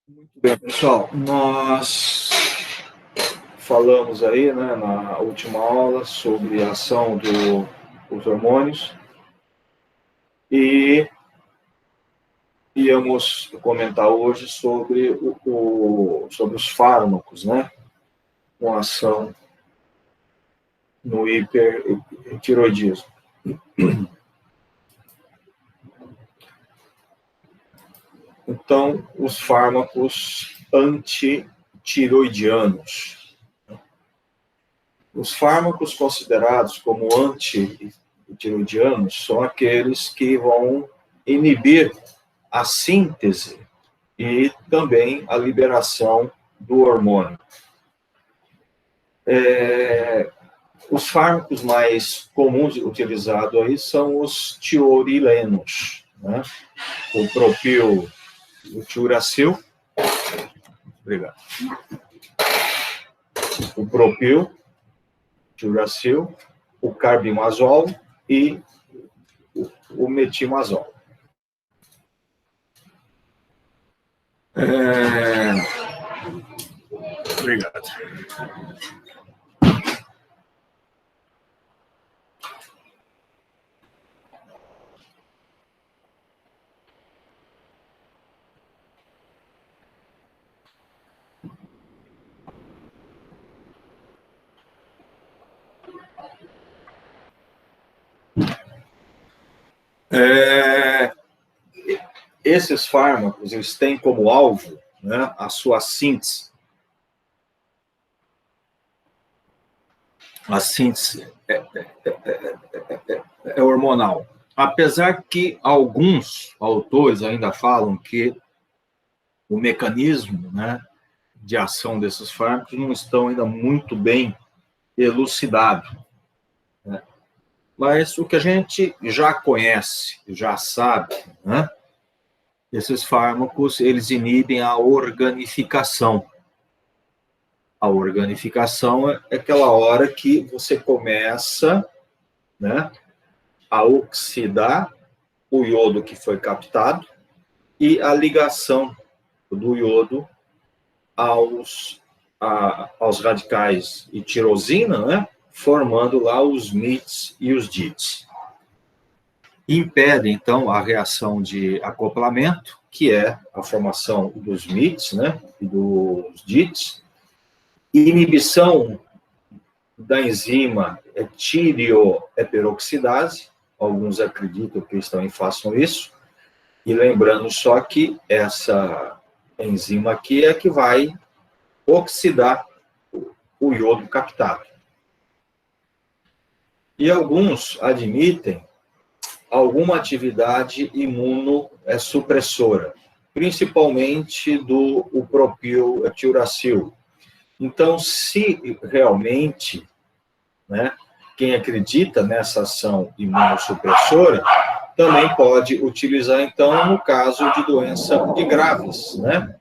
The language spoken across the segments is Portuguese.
Muito bem, pessoal. Nós falamos aí, né, na última aula sobre a ação dos hormônios e íamos comentar hoje sobre, sobre os fármacos, né, com ação no hipertiroidismo. Então, os fármacos antitiroidianos. Os fármacos considerados como antitiroidianos são aqueles que vão inibir a síntese e também a liberação do hormônio. Os fármacos mais comuns utilizados aí são os tiorilenos, né? O propil, o tiuracil, obrigado. O propil, tiuracil, o carbimazol e o metimazol. Obrigado. Esses fármacos, eles têm como alvo, né, a sua síntese. A síntese é hormonal. Apesar que alguns autores ainda falam que o mecanismo, né, de ação desses fármacos não estão ainda muito bem elucidados, né? Mas o que a gente já conhece, já sabe, né, esses fármacos, eles inibem a organificação. A organificação é aquela hora que você começa, né, a oxidar o iodo que foi captado e a ligação do iodo aos radicais e tirosina, né, formando lá os MITs e os DITs. Impede, então, a reação de acoplamento, que é a formação dos MITs, né, e dos DITs, inibição da enzima tireoperoxidase, alguns acreditam que também façam isso, e lembrando só que essa enzima aqui é que vai oxidar o iodo captado. E alguns admitem alguma atividade imunossupressora, principalmente do propil-tiuracil. Então, se realmente, né, quem acredita nessa ação imunossupressora, também pode utilizar, então, no caso de doença de graves, né?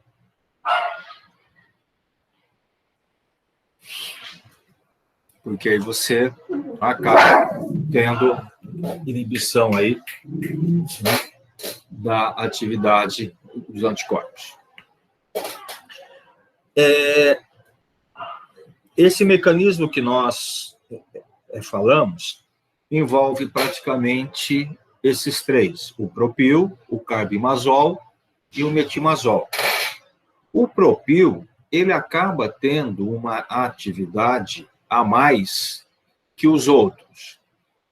Porque aí você acaba tendo inibição aí, né, da atividade dos anticorpos. Esse mecanismo que nós falamos envolve praticamente esses três: o propil, o carbimazol e o metimazol. O propil, ele acaba tendo uma atividade a mais que os outros,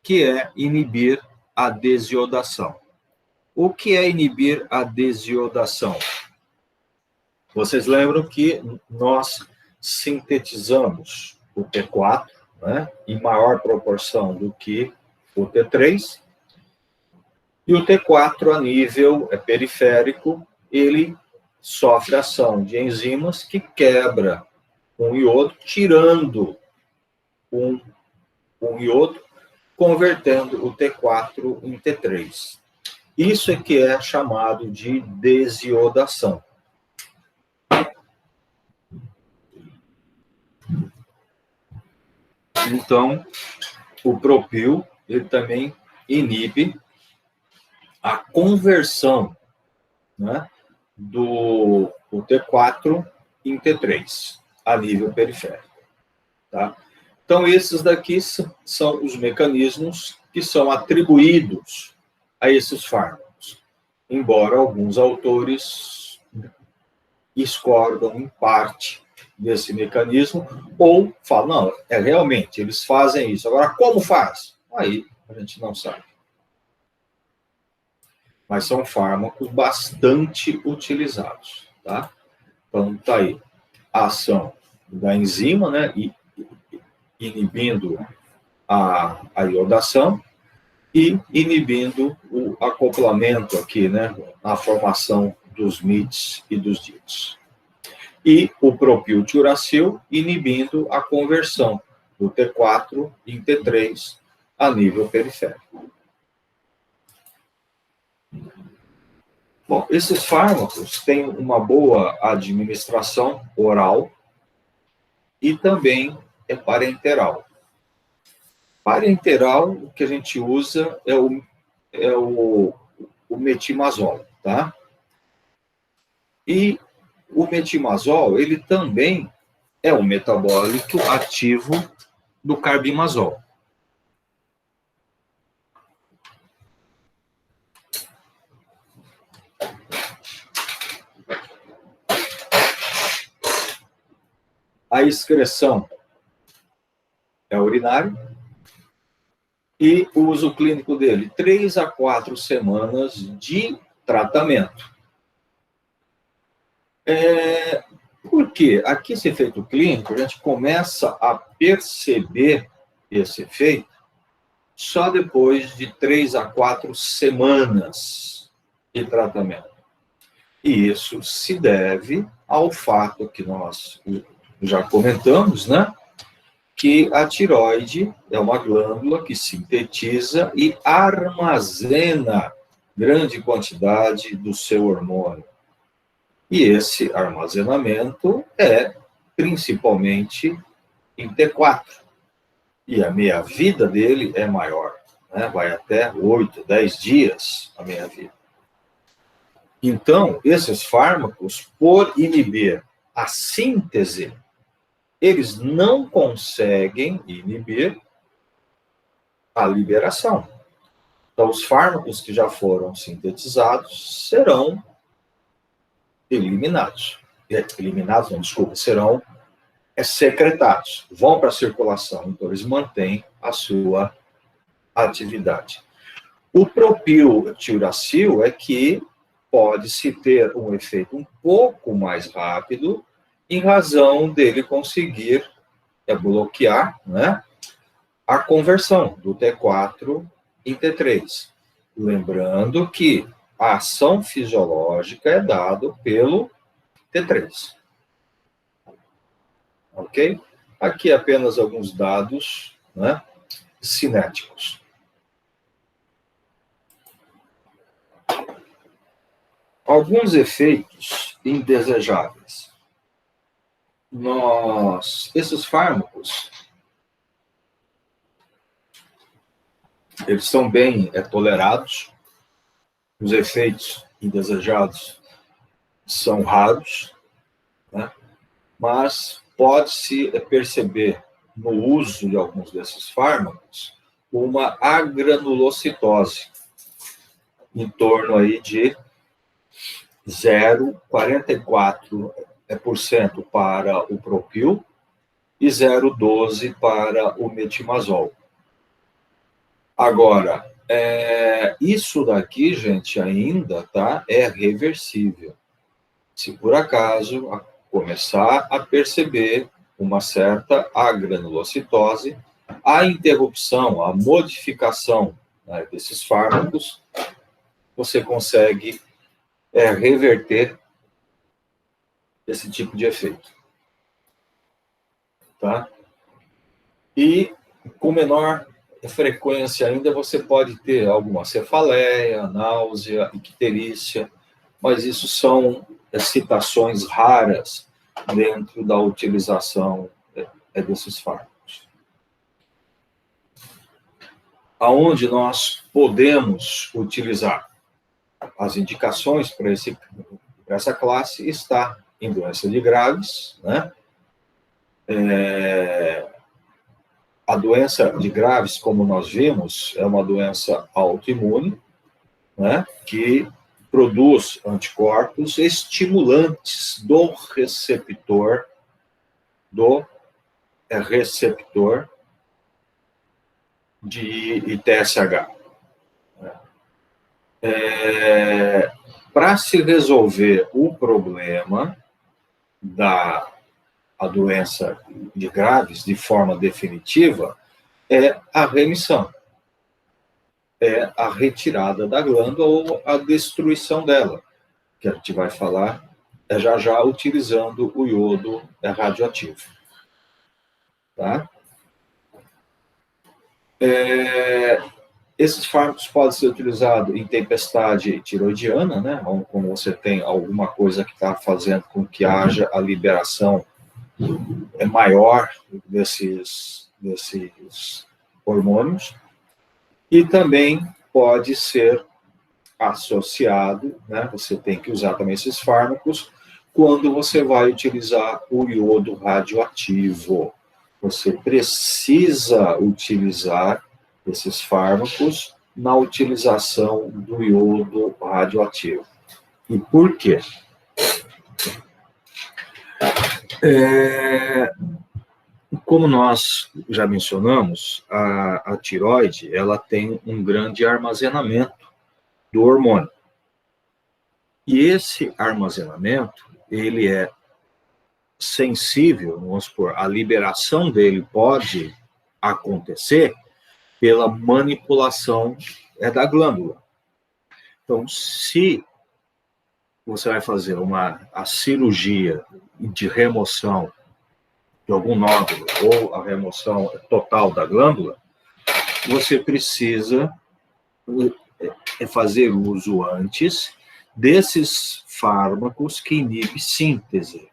que é inibir a desiodação. O que é inibir a desiodação? Vocês lembram que nós sintetizamos o T4, né, em maior proporção do que o T3, e o T4, a nível periférico, ele sofre ação de enzimas que quebra um iodo, tirando um iodo, convertendo o T4 em T3. Isso é que é chamado de desiodação. Então, o propil, ele também inibe a conversão, né, do o T4 em T3, a nível periférico. Tá? Então, esses daqui são os mecanismos que são atribuídos a esses fármacos, embora alguns autores discordam em parte desse mecanismo, ou falam, não, realmente, eles fazem isso. Agora, como faz? Aí a gente não sabe. Mas são fármacos bastante utilizados, tá? Então, tá aí a ação da enzima, né, inibindo a iodação e inibindo o acoplamento aqui, né, a formação dos MITs e dos DITs. E o propiltiuracil inibindo a conversão do T4 em T3 a nível periférico. Bom, esses fármacos têm uma boa administração oral e também parenteral. Parenteral, o que a gente usa é o metimazol, tá? E o metimazol, ele também é um metabólito ativo do carbimazol. A excreção é urinária e o uso clínico dele, 3 a 4 semanas de tratamento. Por quê? Aqui, esse efeito clínico, a gente começa a perceber esse efeito só depois de 3 a 4 semanas de tratamento. E isso se deve ao fato que nós já comentamos, né? Que a tireoide é uma glândula que sintetiza e armazena grande quantidade do seu hormônio. E esse armazenamento é principalmente em T4. E a meia-vida dele é maior, né? Vai até 8, 10 dias a meia-vida. Então, esses fármacos, por inibir a síntese, eles não conseguem inibir a liberação. Então, os fármacos que já foram sintetizados serão eliminados. Eliminados, não, desculpa, serão secretados, vão para a circulação, então eles mantêm a sua atividade. O propiltiuracil é que pode-se ter um efeito um pouco mais rápido em razão dele conseguir bloquear, né, a conversão do T4 em T3. Lembrando que a ação fisiológica é dada pelo T3. Ok? Aqui apenas alguns dados, né, cinéticos. Alguns efeitos indesejáveis. Esses fármacos, eles são bem tolerados. Os efeitos indesejados são raros, né? Mas pode-se perceber no uso de alguns desses fármacos uma agranulocitose em torno aí de 0,44% para o propil e 0,12% para o metimazol. Agora, isso daqui, gente, ainda é reversível. Se por acaso começar a perceber uma certa agranulocitose, a interrupção, a modificação, né, desses fármacos, você consegue reverter esse tipo de efeito. Tá? E com menor frequência ainda, você pode ter alguma cefaleia, náusea, icterícia, mas isso são situações raras dentro da utilização desses fármacos. Aonde nós podemos utilizar as indicações para Essa classe está em doença de Graves, né? A doença de Graves, como nós vimos, é uma doença autoimune, né? Que produz anticorpos estimulantes do receptor de TSH. Para se resolver o problema da doença de Graves de forma definitiva, é a remissão, é a retirada da glândula ou a destruição dela, que a gente vai falar já utilizando o iodo radioativo. Tá? Esses fármacos podem ser utilizados em tempestade tiroidiana, né? Como você tem alguma coisa que está fazendo com que haja a liberação maior desses hormônios, e também pode ser associado, né? Você tem que usar também esses fármacos quando você vai utilizar o iodo radioativo. Você precisa utilizar esses fármacos na utilização do iodo radioativo. E por quê? Como nós já mencionamos, a tireoide, ela tem um grande armazenamento do hormônio. E esse armazenamento, ele é sensível, vamos supor, a liberação dele pode acontecer pela manipulação da glândula. Então, se você vai fazer a cirurgia de remoção de algum nódulo ou a remoção total da glândula, você precisa fazer uso antes desses fármacos que inibem síntese.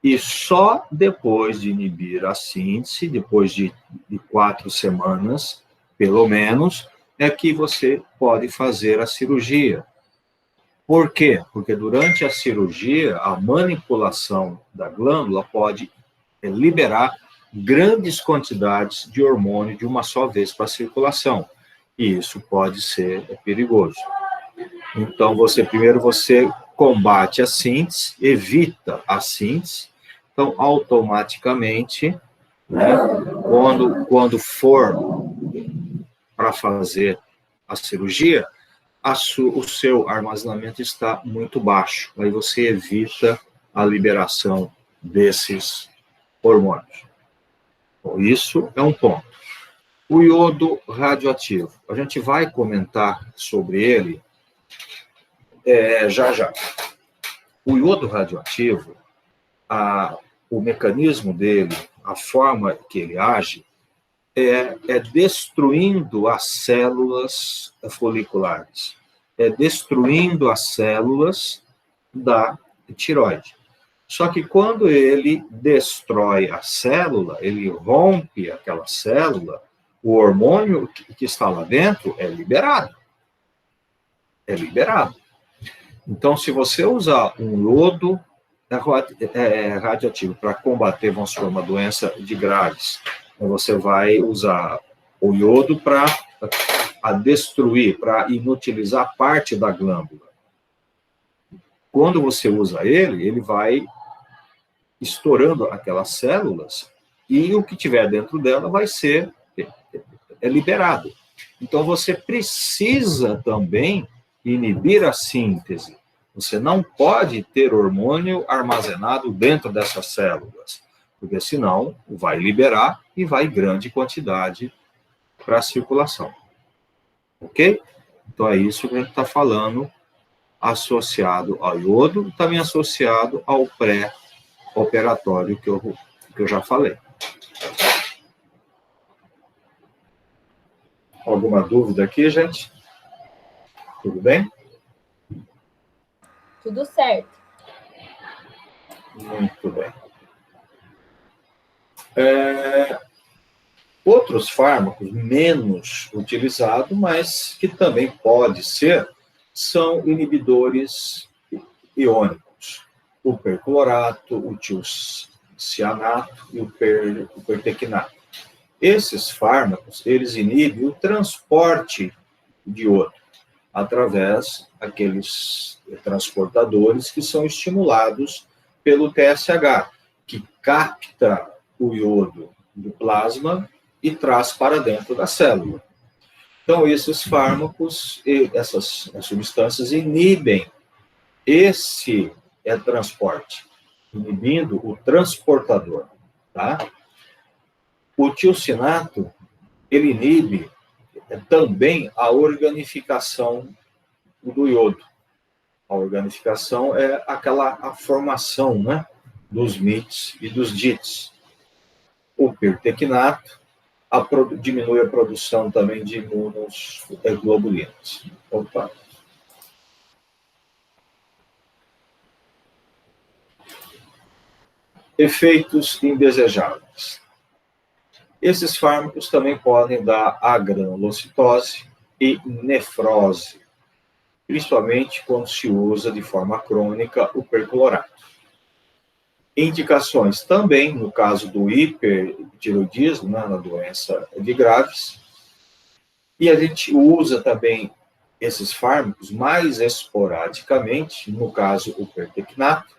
E só depois de inibir a síntese, depois de 4 semanas, pelo menos, é que você pode fazer a cirurgia. Por quê? Porque durante a cirurgia, a manipulação da glândula pode liberar grandes quantidades de hormônio de uma só vez para a circulação. E isso pode ser perigoso. Então, primeiro você combate a síntese, evita a síntese. Então, automaticamente, né, quando for para fazer a cirurgia, o seu armazenamento está muito baixo. Aí você evita a liberação desses hormônios. Bom, isso é um ponto. O iodo radioativo. A gente vai comentar sobre ele já. O iodo radioativo, o mecanismo dele, a forma que ele age, é destruindo as células foliculares, é destruindo as células da tireoide. Só que quando ele destrói a célula, ele rompe aquela célula, o hormônio que está lá dentro é liberado. É liberado. Então, se você usar um iodo radioativo para combater, vamos supor, uma doença de Graves, você vai usar o iodo para destruir, para inutilizar parte da glândula. Quando você usa ele vai estourando aquelas células e o que tiver dentro dela vai ser liberado. Então, você precisa também inibir a síntese. Você não pode ter hormônio armazenado dentro dessas células, porque senão vai liberar e vai grande quantidade para a circulação. Ok? Então, é isso que a gente está falando, associado ao iodo, também associado ao pré-operatório que eu já falei. Alguma dúvida aqui, gente? Tudo bem? Tudo certo. Muito bem. Outros fármacos menos utilizados, mas que também pode ser, são inibidores iônicos: o perclorato, o tiocianato e o pertecnato. Esses fármacos, eles inibem o transporte de iodo através daqueles transportadores que são estimulados pelo TSH, que capta o iodo do plasma e traz para dentro da célula. Então, esses fármacos, essas substâncias inibem esse transporte, inibindo o transportador, tá? O tiocinato, ele inibe também a organificação do iodo. A organificação é a formação, né, dos MITs e dos DITs. O pertecnato diminui a produção também de imunoglobulinas. Opa. Efeitos indesejáveis. Esses fármacos também podem dar agranulocitose e nefrose, principalmente quando se usa de forma crônica o perclorato. Indicações também, no caso do hipertiroidismo, né, na doença de Graves, e a gente usa também esses fármacos mais esporadicamente, no caso o pertecnato,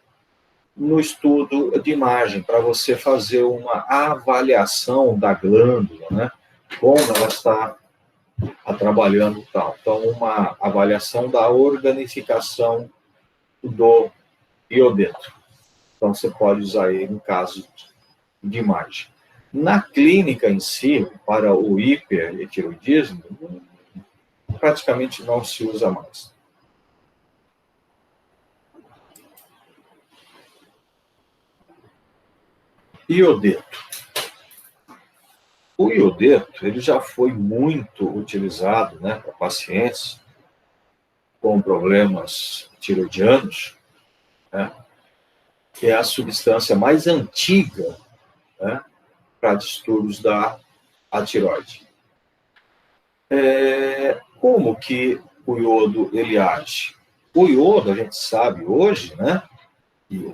no estudo de imagem, para você fazer uma avaliação da glândula, né, como ela está trabalhando e tal. Então, uma avaliação da organificação do iodeto. Então, você pode usar ele no caso de imagem. Na clínica em si, para o hipertiroidismo, praticamente não se usa mais. Iodeto. O iodeto, ele já foi muito utilizado, né, para pacientes com problemas tiroidianos, né, que é a substância mais antiga, né, para distúrbios da tiroide. Como que o iodo ele age? O iodo, a gente sabe hoje, né, e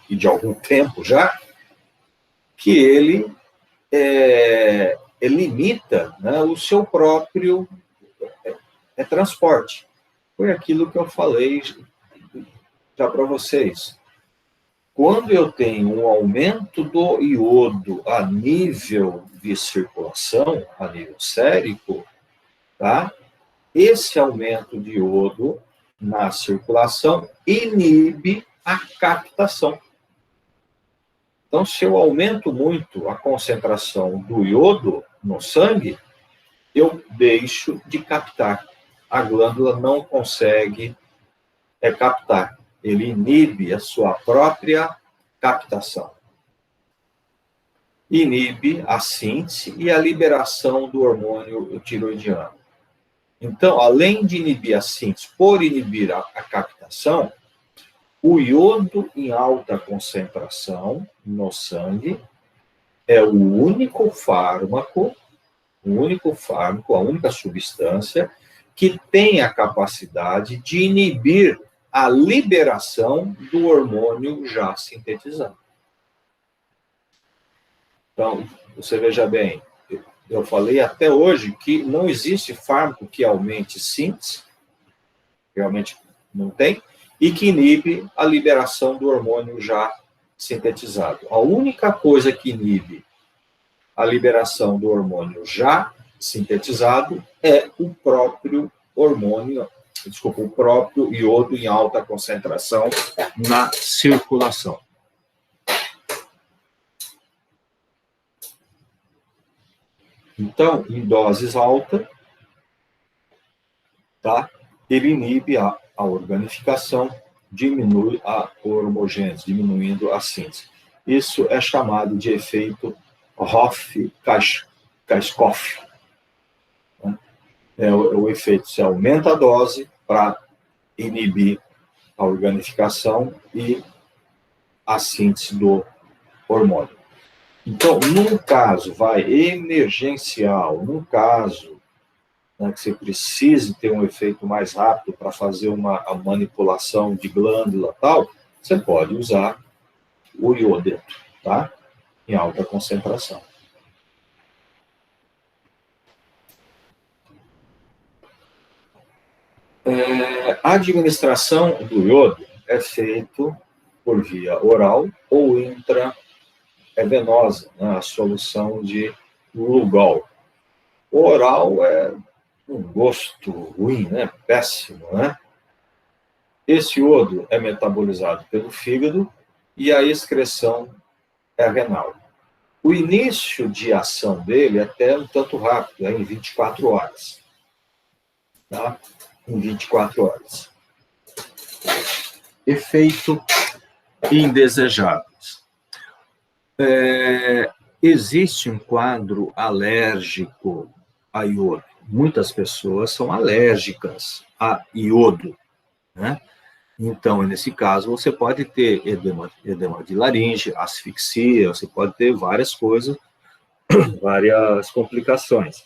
de algum tempo já, que ele limita, né, o seu próprio transporte. Foi aquilo que eu falei já para vocês. Quando eu tenho um aumento do iodo a nível de circulação, a nível sérico, tá? Esse aumento de iodo na circulação inibe a captação. Então, se eu aumento muito a concentração do iodo no sangue, eu deixo de captar. A glândula não consegue captar. Ele inibe a sua própria captação. Inibe a síntese e a liberação do hormônio tiroidiano. Então, além de inibir a síntese por inibir a captação, o iodo em alta concentração no sangue é o único fármaco, a única substância que tem a capacidade de inibir a liberação do hormônio já sintetizado. Então, você veja bem, eu falei até hoje que não existe fármaco que aumente síntese, realmente não tem, e que inibe a liberação do hormônio já sintetizado. A única coisa que inibe a liberação do hormônio já sintetizado é o próprio o próprio iodo em alta concentração na circulação. Então, em doses altas, tá? Ele inibe a organificação, diminui a hormogênese, diminuindo a síntese. Isso é chamado de efeito Hoffe-Kashkoff. É o efeito, se aumenta a dose para inibir a organificação e a síntese do hormônio. Então, num caso emergencial, num caso né, que você precise ter um efeito mais rápido para fazer a manipulação de glândula e tal, você pode usar o iodeto, tá? Em alta concentração. A administração do iodo é feita por via oral ou intravenosa, né? A solução de Lugol. O oral é um gosto ruim, né? Péssimo, né? Esse iodo é metabolizado pelo fígado e a excreção é renal. O início de ação dele é até um tanto rápido, é em 24 horas. Tá? Em 24 horas. Efeito indesejáveis. Existe um quadro alérgico a iodo. Muitas pessoas são alérgicas a iodo, né? Então, nesse caso, você pode ter edema de laringe, asfixia, você pode ter várias coisas, várias complicações.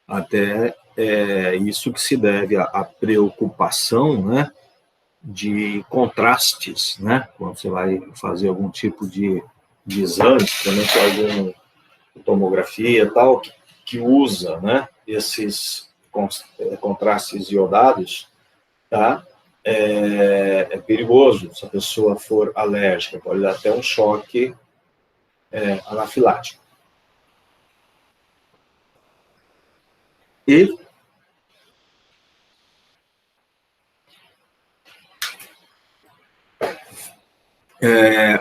Até isso que se deve à preocupação, né, de contrastes, né, quando você vai fazer algum tipo de exame, principalmente alguma tomografia e tal, que usa, né, esses contrastes iodados, tá? É perigoso se a pessoa for alérgica, pode dar até um choque anafilático. E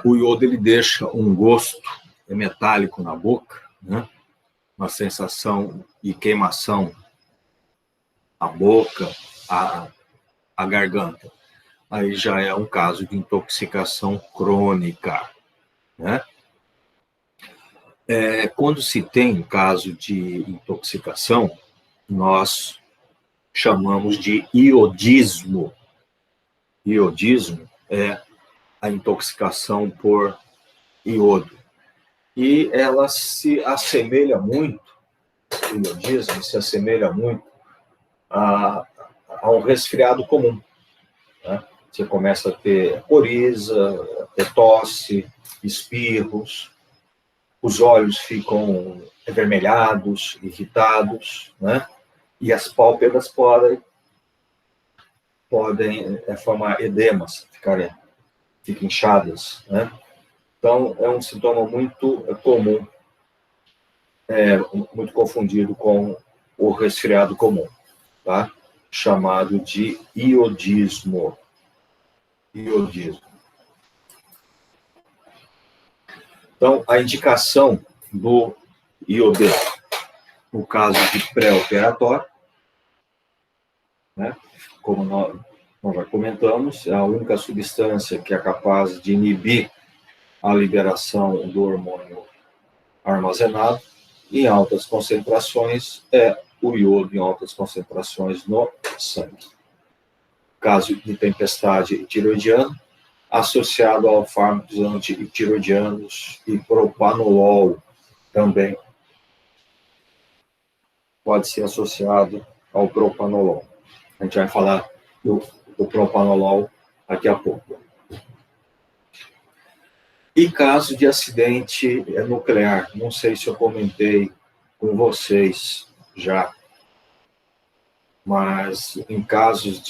o iodo ele deixa um gosto metálico na boca, né? Uma sensação de queimação na boca, a garganta. Aí já é um caso de intoxicação crônica, né? Quando se tem um caso de intoxicação, nós chamamos de iodismo. Iodismo é a intoxicação por iodo. E ela se assemelha muito, o iodismo se assemelha muito a um resfriado comum, né? Você começa a ter coriza, ter tosse, espirros, os olhos ficam avermelhados, irritados, né? E as pálpebras podem formar edemas, ficarem inchadas, né? Então, é um sintoma muito comum, muito confundido com o resfriado comum, tá? Chamado de iodismo. Iodismo. Então, a indicação do iodeto, no caso de pré-operatório, né? Como nós já comentamos, é a única substância que é capaz de inibir a liberação do hormônio armazenado em altas concentrações, é o iodo em altas concentrações no sangue. Caso de tempestade tiroidiana, associado ao fármacos antitiroidianos e propanolol também pode ser associado ao propanolol. A gente vai falar do propanolol daqui a pouco. E caso de acidente nuclear, não sei se eu comentei com vocês já, mas em casos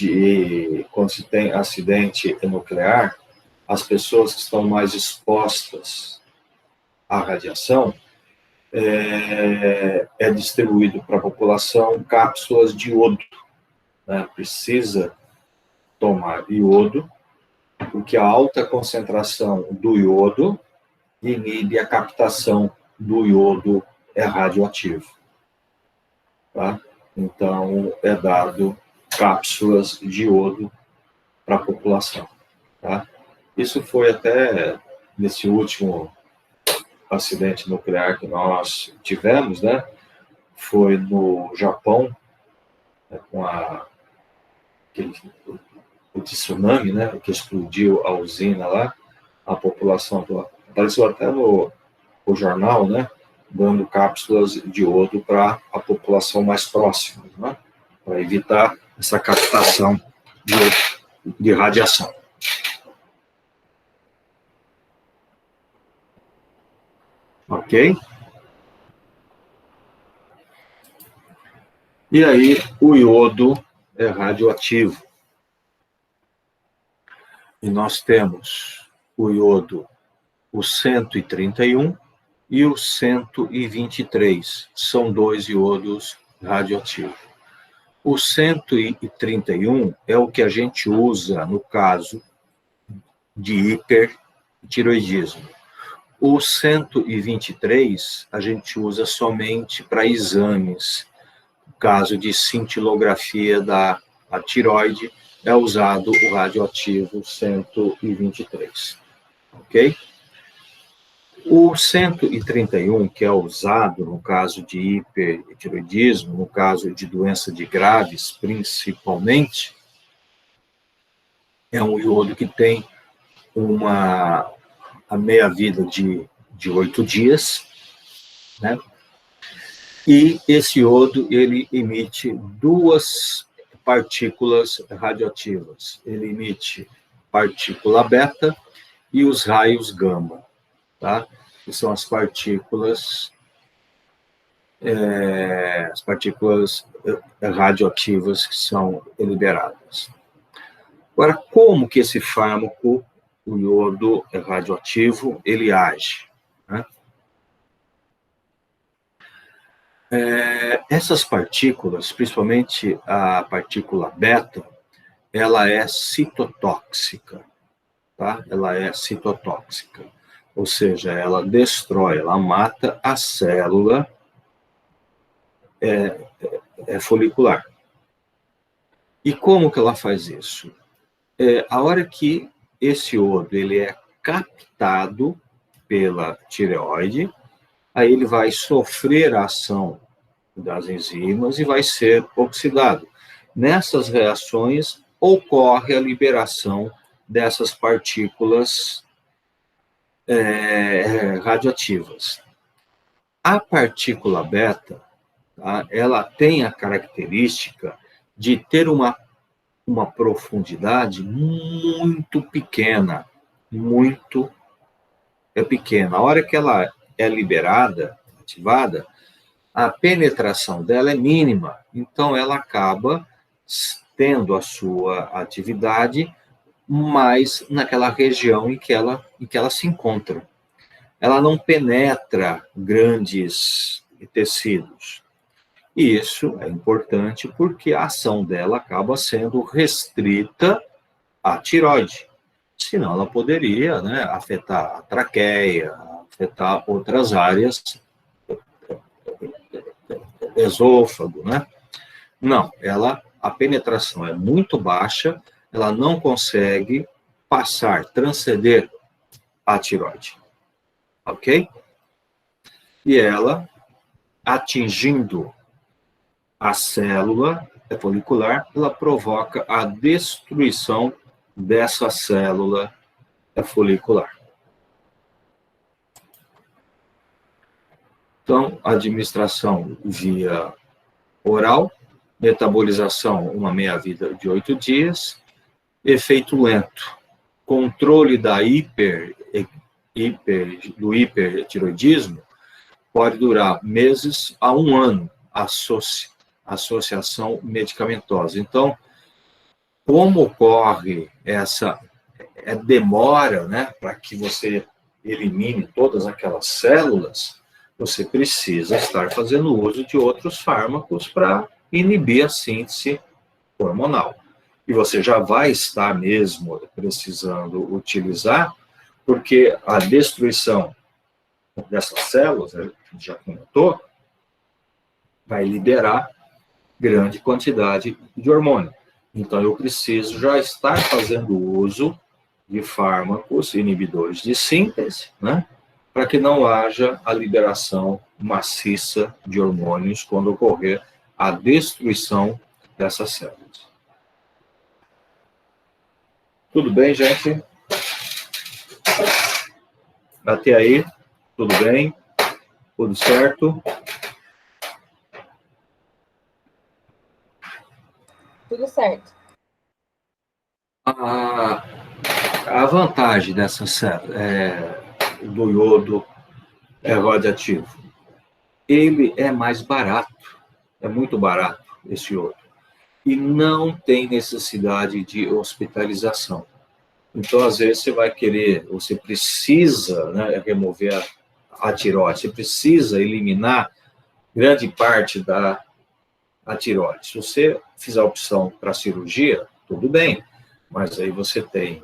quando se tem acidente nuclear, as pessoas que estão mais expostas à radiação, é distribuído para a população cápsulas de iodo, né? Precisa tomar iodo, porque a alta concentração do iodo inibe a captação do iodo radioativo. Tá? Então, é dado cápsulas de iodo para a população. Tá? Isso foi até nesse último acidente nuclear que nós tivemos, né? Foi no Japão, né, com o tsunami, né, que explodiu a usina lá, a população apareceu até no jornal, né, dando cápsulas de iodo para a população mais próxima, né? Para evitar essa captação de radiação. Ok? E aí, o iodo é radioativo. E nós temos o iodo, o 131 e o 123. São 2 iodos radioativos. O 131 é o que a gente usa no caso de hipertiroidismo. O 123 a gente usa somente para exames. No caso de cintilografia da tireoide, é usado o radioativo 123. Ok? O 131, que é usado no caso de hipertiroidismo, no caso de doença de Graves, principalmente, é um iodo que tem a meia-vida de 8 dias, né? E esse iodo, ele emite 2 partículas radioativas. Ele emite partícula beta e os raios gama, tá? Que são as partículas radioativas que são liberadas. Agora, como que esse fármaco, o iodo radioativo, ele age, né? Essas partículas, principalmente a partícula beta, ela é citotóxica, tá? Ela é citotóxica, ou seja, ela destrói, ela mata a célula folicular. E como que ela faz isso? A hora que esse iodo ele é captado pela tireoide, aí ele vai sofrer a ação das enzimas e vai ser oxidado. Nessas reações, ocorre a liberação dessas partículas radioativas. A partícula beta, tá, ela tem a característica de ter uma profundidade muito pequena, muito pequena. A hora que ela é liberada, ativada, a penetração dela é mínima, então ela acaba tendo a sua atividade mais naquela região em que ela se encontra. Ela não penetra grandes tecidos. E isso é importante porque a ação dela acaba sendo restrita à tireoide. Senão ela poderia, né, afetar a traqueia, afetar outras áreas, esôfago, né? Não, a penetração é muito baixa, ela não consegue passar, transcender a tireoide, ok? E ela, atingindo a célula folicular, ela provoca a destruição dessa célula folicular. Então, administração via oral, metabolização, uma meia-vida de 8 dias, efeito lento, controle da do hipertiroidismo pode durar meses a 1 ano, associação medicamentosa. Então, como ocorre essa demora, né, para que você elimine todas aquelas células, você precisa estar fazendo uso de outros fármacos para inibir a síntese hormonal. E você já vai estar mesmo precisando utilizar, porque a destruição dessas células, a gente já comentou, vai liberar grande quantidade de hormônio. Então, eu preciso já estar fazendo uso de fármacos inibidores de síntese, né, para que não haja a liberação maciça de hormônios quando ocorrer a destruição dessas células. Tudo bem, gente? Até aí, tudo bem? Tudo certo? Tudo certo. A vantagem do iodo radioativo, ele é mais barato, é muito barato esse iodo, e não tem necessidade de hospitalização. Então, às vezes, você precisa, né, remover a tireoide, você precisa eliminar grande parte da tireoide. Se você fizer a opção para cirurgia, tudo bem, mas aí você tem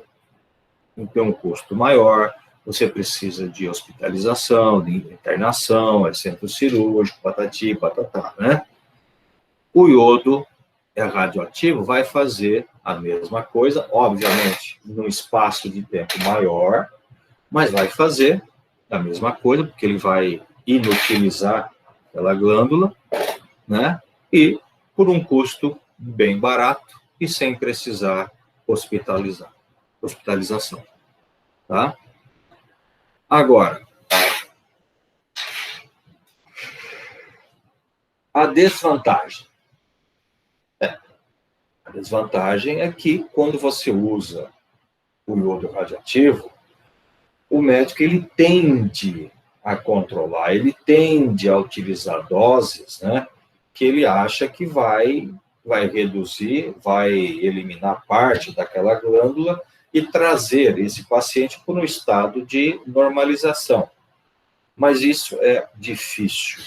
um custo maior, você precisa de hospitalização, de internação, centro cirúrgico, patati, patatá, né? O iodo radioativo vai fazer a mesma coisa, obviamente, num espaço de tempo maior, mas vai fazer a mesma coisa, porque ele vai inutilizar aquela glândula, né? E por um custo bem barato e sem precisar hospitalização, tá? Agora, a desvantagem. A desvantagem é que quando você usa o iodo radioativo, o médico ele tende a controlar, ele tende a utilizar doses, né, que ele acha que vai reduzir, vai eliminar parte daquela glândula e trazer esse paciente para um estado de normalização. Mas isso é difícil.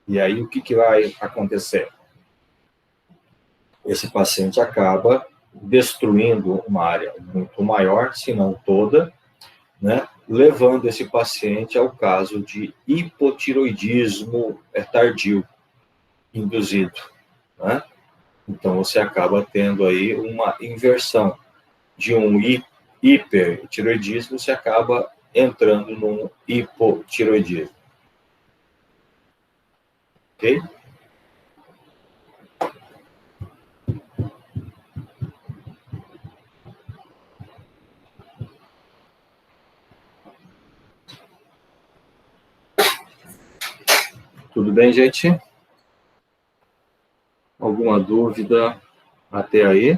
E aí o que vai acontecer? Esse paciente acaba destruindo uma área muito maior, se não toda, né, levando esse paciente ao caso de hipotiroidismo tardio induzido, né? Então, você acaba tendo aí uma inversão de um hipertiroidismo, você acaba entrando num hipotiroidismo. Ok? Tudo bem, gente? Alguma dúvida até aí?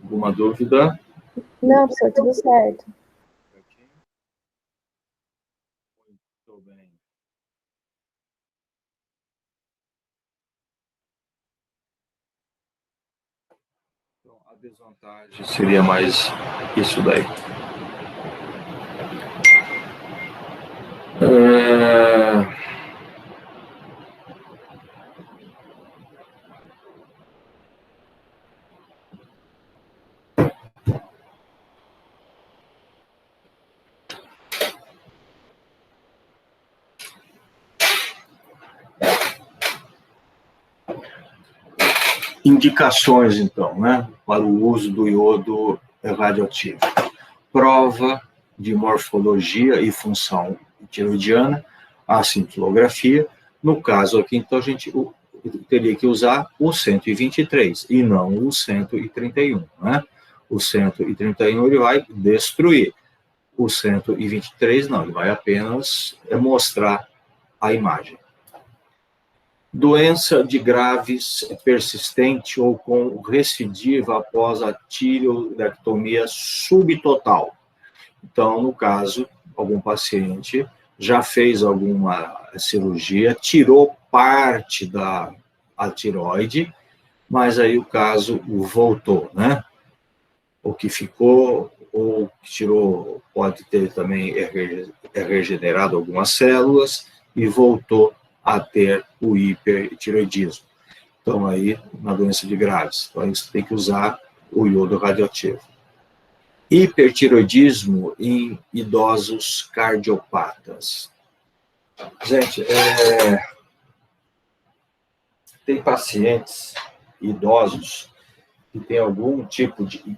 Alguma dúvida? Não, professor, tudo certo. Muito bem. Então, a desvantagem seria mais isso daí. Indicações, então, né, para o uso do iodo radioativo. Prova de morfologia e função tiroidiana, a cintilografia. No caso aqui, então, a gente teria que usar o 123 e não o 131, né? O 131 ele vai destruir. O 123 não, ele vai apenas mostrar a imagem. Doença de Graves persistente ou com recidiva após a tireoidectomia subtotal. Então, no caso, algum paciente já fez alguma cirurgia, tirou parte da tireoide, mas aí o caso voltou, né? O que ficou, ou que tirou, pode ter também regenerado algumas células e voltou a ter o hipertiroidismo. Então, aí, na doença de Graves, então, a gente tem que usar o iodo radioativo. Hipertiroidismo em idosos cardiopatas. Gente, tem pacientes idosos que têm algum tipo de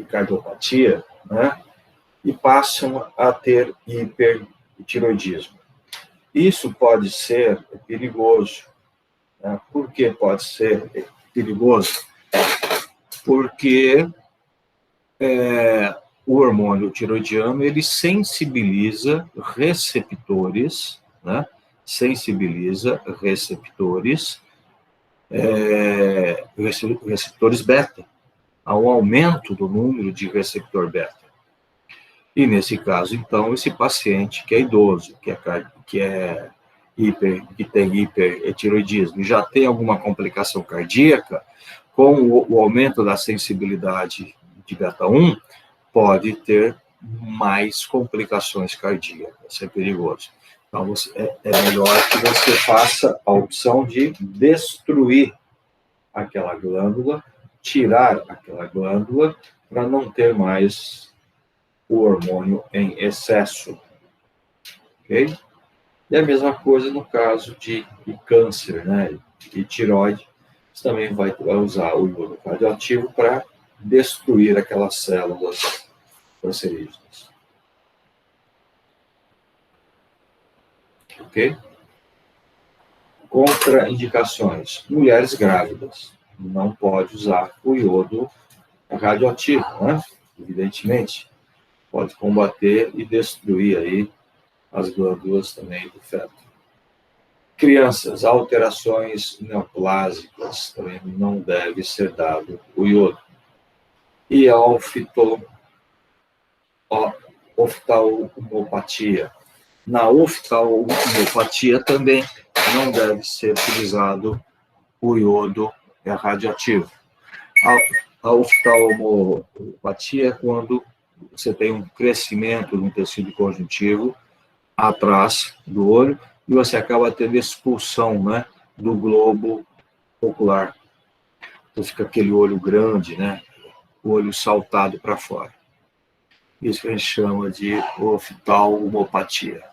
cardiopatia, né, e passam a ter hipertiroidismo. Isso pode ser perigoso. Né? Por que pode ser perigoso? Porque o hormônio tiroidiano, ele sensibiliza receptores, né? Sensibiliza receptores, receptores beta, há um aumento do número de receptor beta. E, nesse caso, então, esse paciente que é idoso, que tem hipertiroidismo e já tem alguma complicação cardíaca, com o aumento da sensibilidade de beta-1, pode ter mais complicações cardíacas. Isso é perigoso. Então, é melhor que você faça a opção de destruir aquela glândula, tirar aquela glândula, para não ter mais o hormônio em excesso. Ok? E a mesma coisa no caso de câncer, né? E tireoide, você também vai usar o iodo radioativo para destruir aquelas células cancerígenas. Ok? Contraindicações. Mulheres grávidas. Não pode usar o iodo radioativo, né? Evidentemente. Pode combater e destruir aí as glândulas também do feto. Crianças, alterações neoplásicas, também não deve ser dado o iodo. E a oftalmopatia. Na oftalmopatia também não deve ser utilizado o iodo radioativo. A oftalmopatia é quando você tem um crescimento no tecido conjuntivo atrás do olho e você acaba tendo expulsão, né, do globo ocular. Então fica aquele olho grande, né, o olho saltado para fora. Isso que a gente chama de oftalmopatia.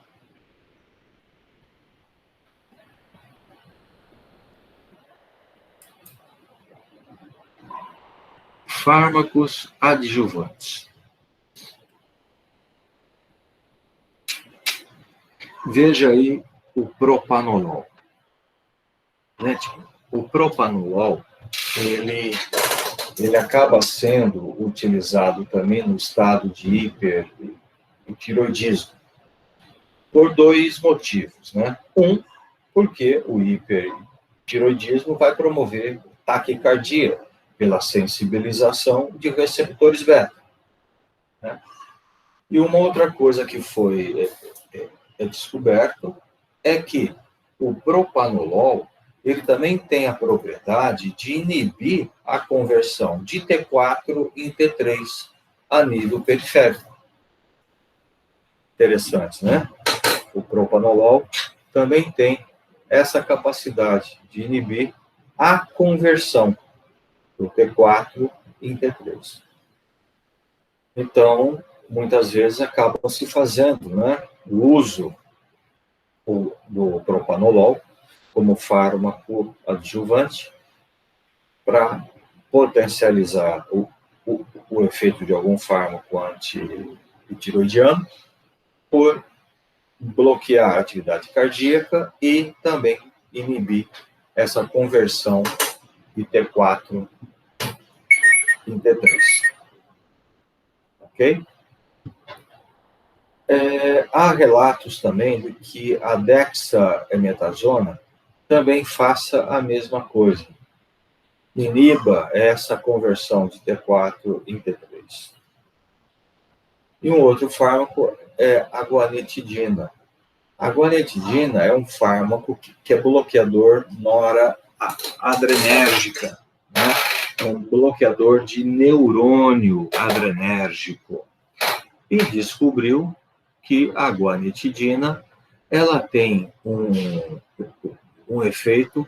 Fármacos adjuvantes. Veja aí o propanolol. Gente, o propanolol, ele acaba sendo utilizado também no estado de hipertiroidismo, por dois motivos, né? Um, porque o hipertiroidismo vai promover taquicardia pela sensibilização de receptores beta, né? E uma outra coisa que foi descoberto é que o propanolol, ele também tem a propriedade de inibir a conversão de T4 em T3 a nível periférico. Interessante, né? O propanolol também tem essa capacidade de inibir a conversão do T4 em T3. Então, muitas vezes acabam se fazendo, né, o uso do propanolol como fármaco adjuvante para potencializar o efeito de algum fármaco antitiroidiano por bloquear a atividade cardíaca e também inibir essa conversão de T4 em T3. Ok? Há relatos também de que a dexametasona também faça a mesma coisa. Iniba essa conversão de T4 em T3. E um outro fármaco é a guanetidina. A guanetidina é um fármaco que é bloqueador noradrenérgica, né? É um bloqueador de neurônio adrenérgico. E descobriu que a guanetidina ela tem um efeito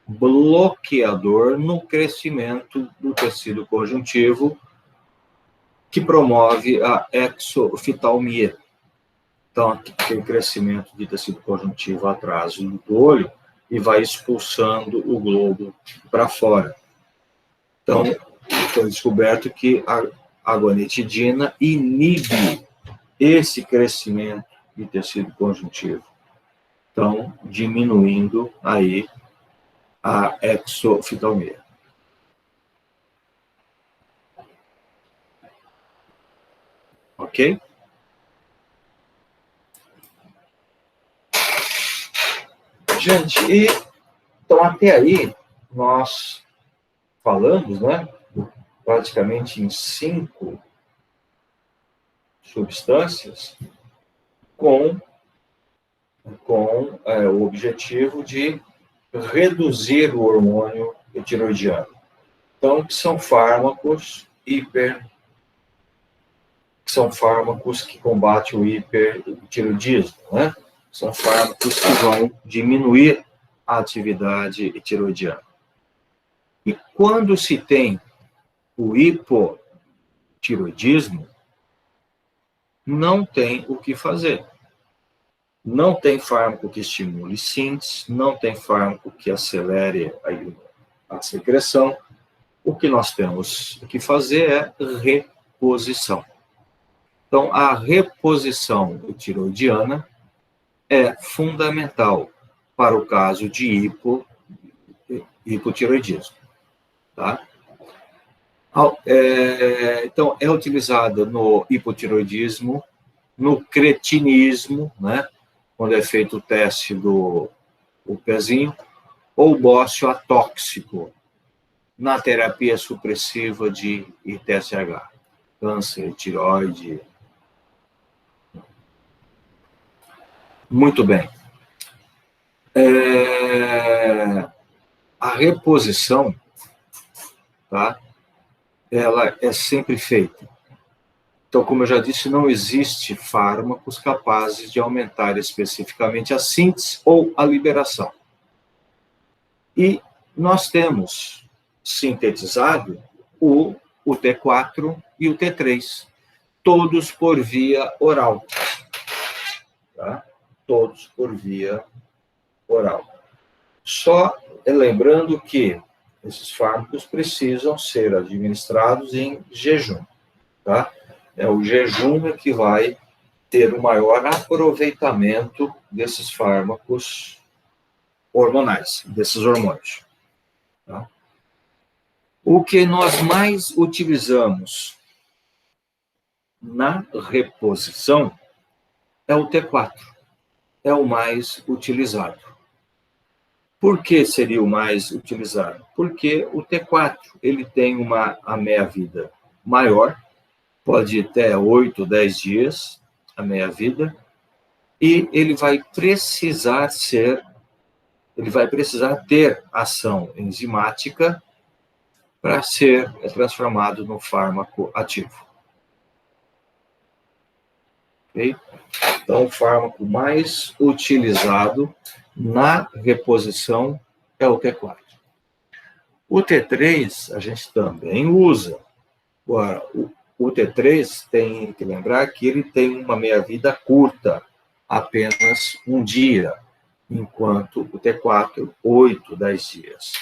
bloqueador no crescimento do tecido conjuntivo que promove a exoftalmia. Então, aquele crescimento de tecido conjuntivo atrás do olho e vai expulsando o globo para fora. Então, foi descoberto que a guanetidina inibe esse crescimento de tecido conjuntivo. Então, diminuindo aí a exoftalmia. Ok? Gente, então até aí nós falamos, né, praticamente em 5 substâncias com o objetivo de reduzir o hormônio tiroidiano. Então, que são fármacos que combatem o hipertiroidismo, né? São fármacos que vão diminuir a atividade tiroidiana. E quando se tem o hipotiroidismo, não tem o que fazer. Não tem fármaco que estimule síntese, não tem fármaco que acelere a secreção. O que nós temos que fazer é reposição. Então, a reposição tiroidiana é fundamental para o caso de hipotiroidismo. Tá? Então, é utilizada no hipotiroidismo, no cretinismo, né? Quando é feito o teste do pezinho, ou bócio atóxico, na terapia supressiva de ITSH, câncer, tireoide. Muito bem. A reposição, tá? Ela é sempre feita. Então, como eu já disse, não existe fármacos capazes de aumentar especificamente a síntese ou a liberação. E nós temos sintetizado o T4 e o T3, todos por via oral. Tá? Todos por via oral. Só lembrando que esses fármacos precisam ser administrados em jejum. Tá? É o jejum que vai ter o maior aproveitamento desses fármacos hormonais, desses hormônios. Tá? O que nós mais utilizamos na reposição é o T4. É o mais utilizado. Por que seria o mais utilizado? Porque o T4 ele tem a meia-vida maior, pode ir até 8, 10 dias, a meia-vida, e ele vai precisar ter ação enzimática para ser transformado no fármaco ativo. Okay? Então, o fármaco mais utilizado na reposição é o T4. O T3 a gente também usa. Agora, o T3 tem que lembrar que ele tem uma meia-vida curta, apenas 1 dia, enquanto o T4, 8, 10 dias.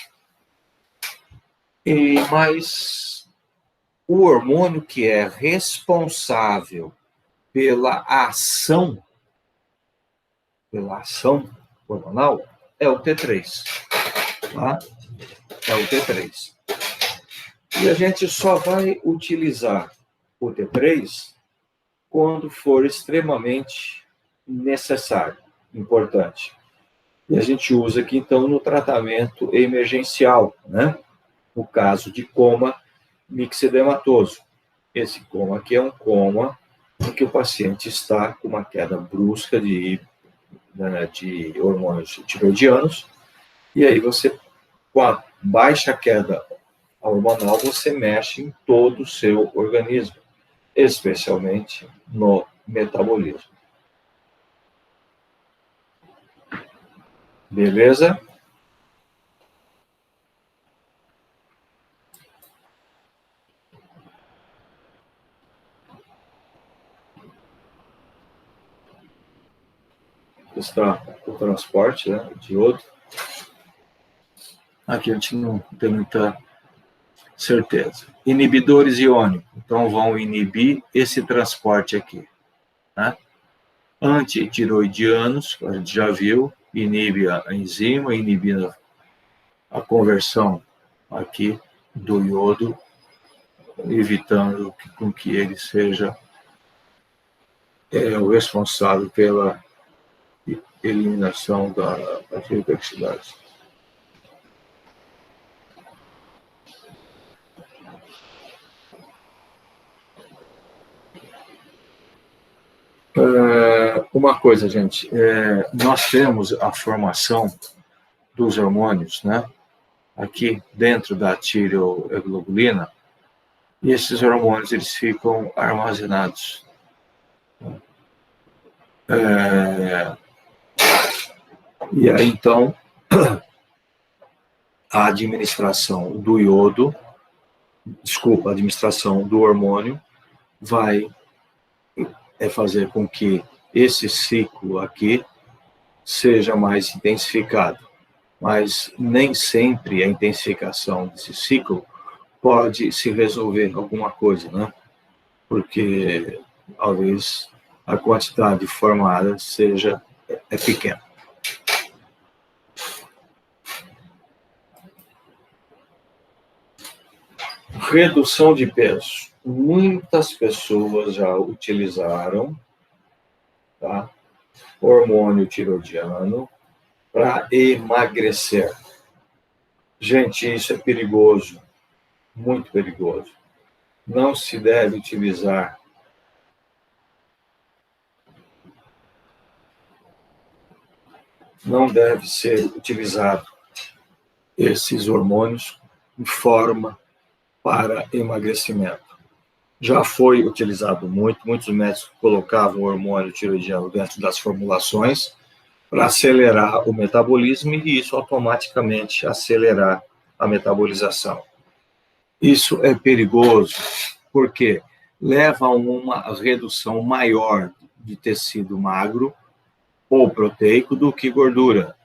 Mas o hormônio que é responsável pela ação hormonal é o T3. Tá? É o T3. E a gente só vai utilizar o T3 quando for extremamente necessário, importante. E a gente usa aqui, então, no tratamento emergencial, né? No caso de coma mixedematoso. Esse coma aqui é um coma em que o paciente está com uma queda brusca de hormônios tiroidianos, e aí você, com a baixa queda hormonal, você mexe em todo o seu organismo, especialmente no metabolismo. Beleza? Está o transporte, né, de iodo. Aqui a gente não tem muita certeza. Inibidores iônicos, então vão inibir esse transporte aqui. Né? Antitiroidianos, a gente já viu, inibe a enzima, inibindo a conversão aqui do iodo, evitando com que ele seja é o responsável pela eliminação da diversidade. Uma coisa, gente, nós temos a formação dos hormônios, né, aqui dentro da tireoglobulina, e esses hormônios eles ficam armazenados. E aí, então, a administração do iodo, a administração do hormônio vai fazer com que esse ciclo aqui seja mais intensificado. Mas nem sempre a intensificação desse ciclo pode se resolver alguma coisa, né? Porque talvez a quantidade formada seja pequena. Redução de peso. Muitas pessoas já utilizaram, tá, hormônio tiroidiano para emagrecer. Gente, isso é perigoso, muito perigoso. Não se deve utilizar não deve ser utilizado esses hormônios em forma para emagrecimento. Já foi utilizado muitos médicos colocavam o hormônio tiroidiano dentro das formulações para acelerar o metabolismo e isso automaticamente acelerar a metabolização. Isso é perigoso porque leva a uma redução maior de tecido magro ou proteico do que gordura.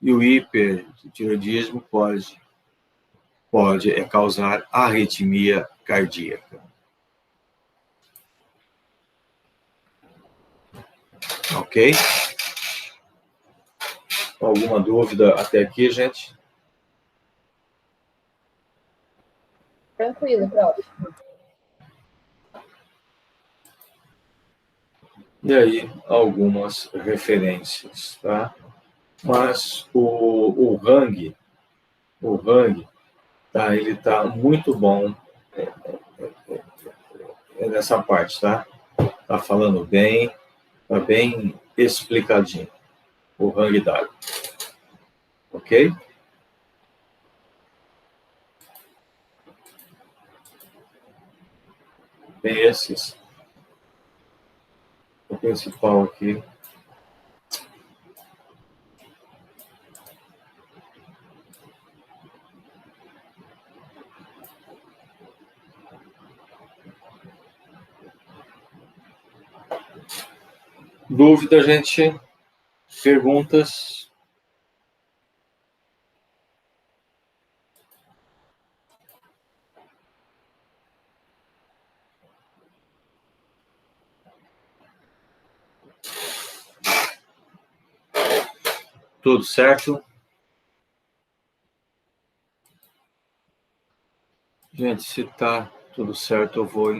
E o hipertireoidismo pode causar arritmia cardíaca. Ok? Alguma dúvida até aqui, gente? Tranquilo, prof. E aí, algumas referências, tá? Mas o Hang, tá, ele tá muito bom nessa parte, tá? Tá falando bem, tá bem explicadinho, o Hang d'água. Ok? Tem esses. O principal aqui. Dúvida, gente? Perguntas? Tudo certo? Gente, se tá tudo certo, eu vou